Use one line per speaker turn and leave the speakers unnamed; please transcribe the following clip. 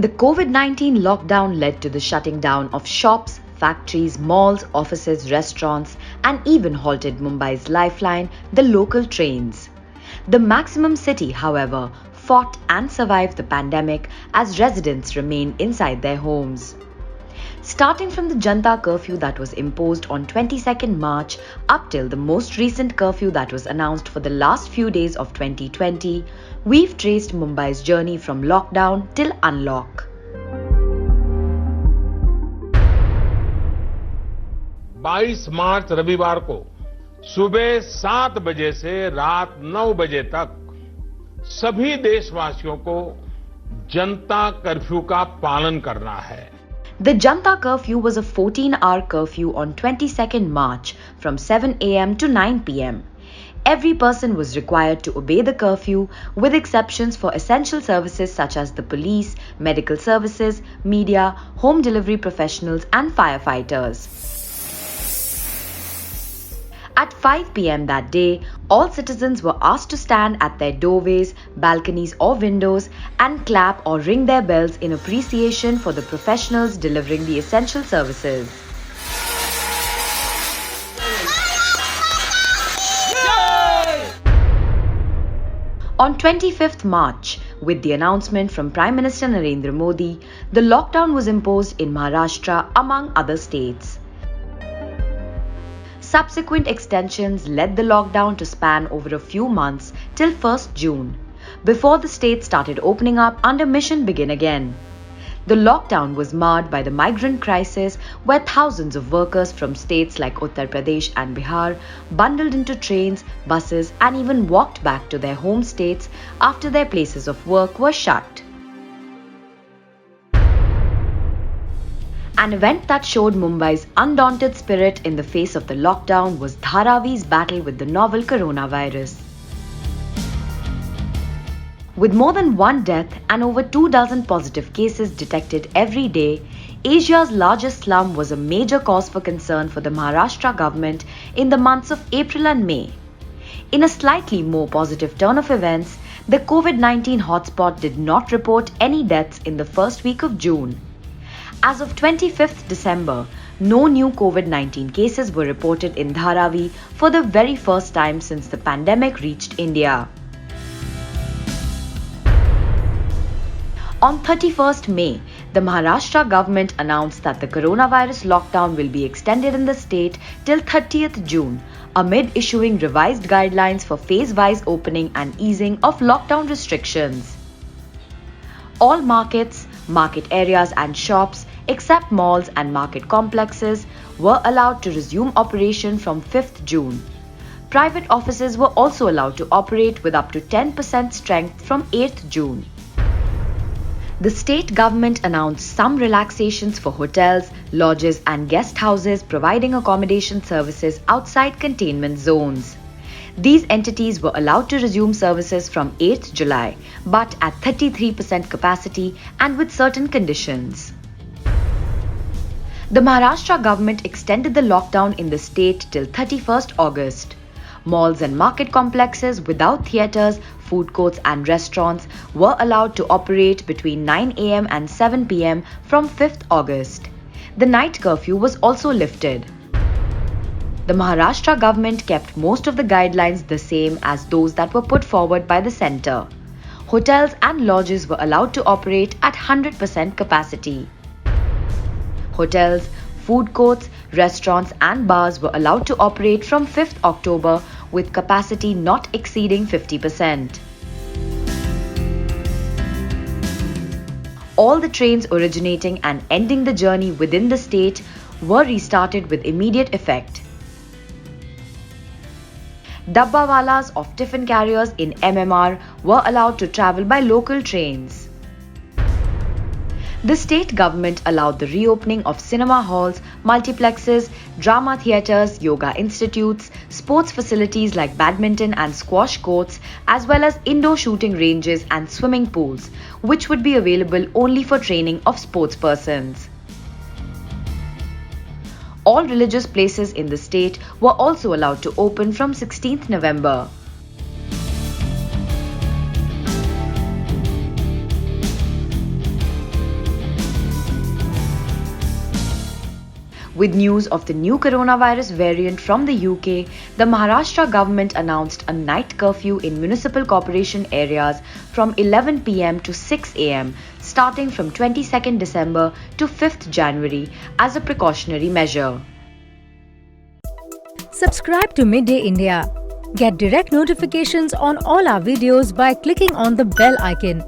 The COVID-19 lockdown led to the shutting down of shops, factories, malls, offices, restaurants, and even halted Mumbai's lifeline, the local trains. The maximum city, however, fought and survived the pandemic as residents remain inside their homes. Starting from the Janata Curfew that was imposed on 22nd March up till the most recent curfew that was announced for the last few days of 2020, we've traced Mumbai's journey from lockdown till unlock.
22 मार्च रविवार को सुबह 7 बजे से रात 9 बजे तक सभी देशवासियों को जनता कर्फ्यू का पालन करना है.
The Janata Curfew was a 14-hour curfew on 22nd March from 7 a.m. to 9 p.m. Every person was required to obey the curfew, with exceptions for essential services such as the police, medical services, media, home delivery professionals, and firefighters. At 5 p.m. that day, all citizens were asked to stand at their doorways, balconies or windows and clap or ring their bells in appreciation for the professionals delivering the essential services. On 25th March, with the announcement from Prime Minister Narendra Modi, the lockdown was imposed in Maharashtra among other states. Subsequent extensions led the lockdown to span over a few months till 1st June, before the state started opening up under Mission Begin Again. The lockdown was marred by the migrant crisis, where thousands of workers from states like Uttar Pradesh and Bihar bundled into trains, buses and even walked back to their home states after their places of work were shut. An event that showed Mumbai's undaunted spirit in the face of the lockdown was Dharavi's battle with the novel coronavirus. With more than 1 death and over 24 positive cases detected every day, Asia's largest slum was a major cause for concern for the Maharashtra government in the months of April and May. In a slightly more positive turn of events, the COVID-19 hotspot did not report any deaths in the first week of June. As of 25th December, no new COVID-19 cases were reported in Dharavi for the very first time since the pandemic reached India. On 31st May, the Maharashtra government announced that the coronavirus lockdown will be extended in the state till 30th June, amid issuing revised guidelines for phase-wise opening and easing of lockdown restrictions. All markets, market areas and shops, except malls and market complexes, were allowed to resume operation from 5th June. Private offices were also allowed to operate with up to 10% strength from 8th June. The state government announced some relaxations for hotels, lodges and guest houses providing accommodation services outside containment zones. These entities were allowed to resume services from 8th July, but at 33% capacity and with certain conditions. The Maharashtra government extended the lockdown in the state till 31st August. Malls and market complexes without theatres, food courts and restaurants were allowed to operate between 9 a.m. and 7 p.m. from 5th August. The night curfew was also lifted. The Maharashtra government kept most of the guidelines the same as those that were put forward by the centre. Hotels and lodges were allowed to operate at 100% capacity. Hotels, food courts, restaurants and bars were allowed to operate from 5th October with capacity not exceeding 50%. All the trains originating and ending the journey within the state were restarted with immediate effect. Dabbawalas of tiffin carriers in MMR were allowed to travel by local trains. The state government allowed the reopening of cinema halls, multiplexes, drama theatres, yoga institutes, sports facilities like badminton and squash courts, as well as indoor shooting ranges and swimming pools, which would be available only for training of sportspersons. All religious places in the state were also allowed to open from 16th November. With news of the new coronavirus variant from the UK, the Maharashtra government announced a night curfew in municipal corporation areas from 11 pm to 6 am, starting from 22nd December to 5th January as a precautionary measure.
Subscribe to Midday India. Get direct notifications on all our videos by clicking on the bell icon.